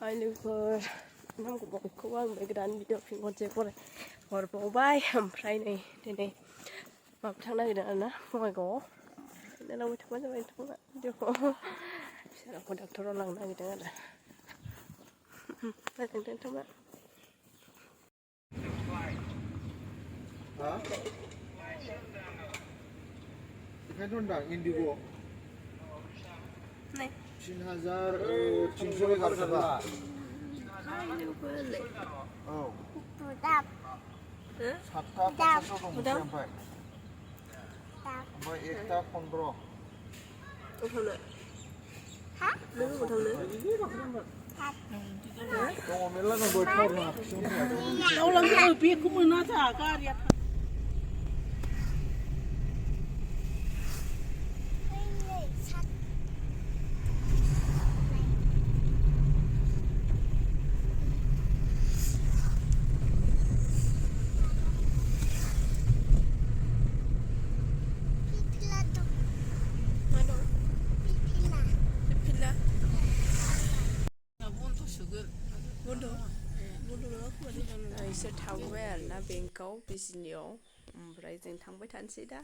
Hai लोगोफोर नामखौ बयखौबो आं बे गोदान भिडिअ फिन खनसे हरबावबाय ओमफ्राय नै दिनै माबा थांनो नागिरदों आरोना बङाइगावआव नायलांबाय थाबानो जाबाय नोंथांमोना भिडिअखौ फिसालाखौ डाक्टराव लांनो नागिरदों आरो नायलांदो नोंथांमोना बेखायनोथ' होनदां इन्डिग' 3,300 गारखाबा औ 7टा 50 दं मोनसे ओमफ्राय एकटा 15 थांनो हा नों थांनो दङ मेरला दं दहाय थावर नाङा लांनो बेखौ मोना जोंहा गारिया इसोर थाबोबाय आरोना बेंकआव बिजनियाव ओमफ्राय जों थांबाय थानोसै दा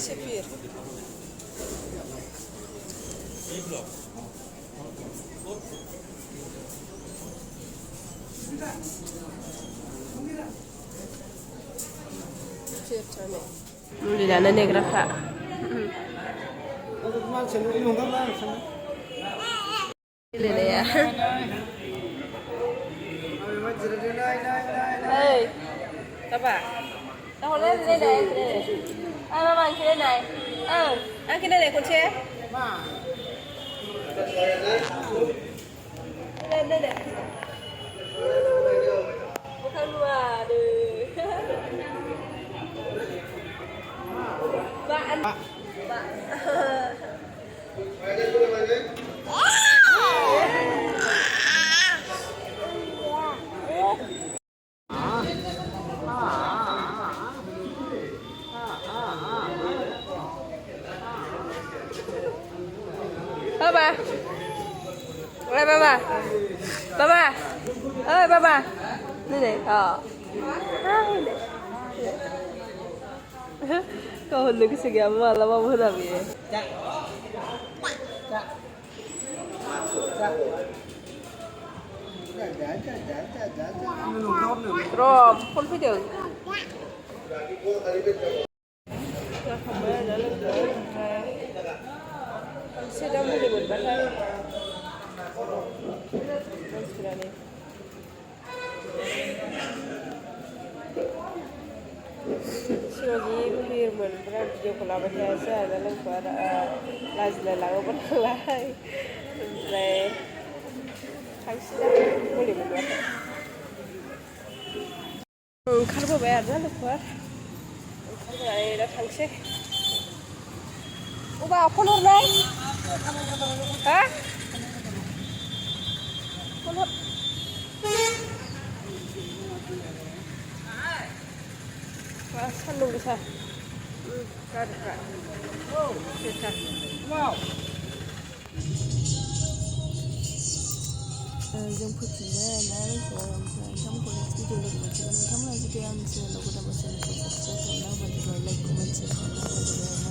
Şefir. Mulai dana negra kak. Ini ya. Hey, apa? Tahu ni ni. Mama ăn cái này. Ăn cái này con xe. Đây. Bukan luar deh. Bạn. Papa. Ơi papa. Papa. Ơi papa. Đây này. Kau hendak ke segi apa malam apa tapi? Rom, pun video. Ya, kamu ada Sudah mulai berbatai. Sudah nih. Siwagi firman berat video kolab biasa dalam para lazla lagu berlai. Sampai kasih mulai berbatai. Karbo bayar dah luar. Karbo ini dah tangse. Ubah phone orang. Hah? Phone. Wah, sandung bisa. Kata. Wow, bisa. Wow. Jom putih dah, dah orang kamu boleh video lagi macam mana? Kamu lagi dia ambil logo dah macam ni. Subscribe, like, comment, share,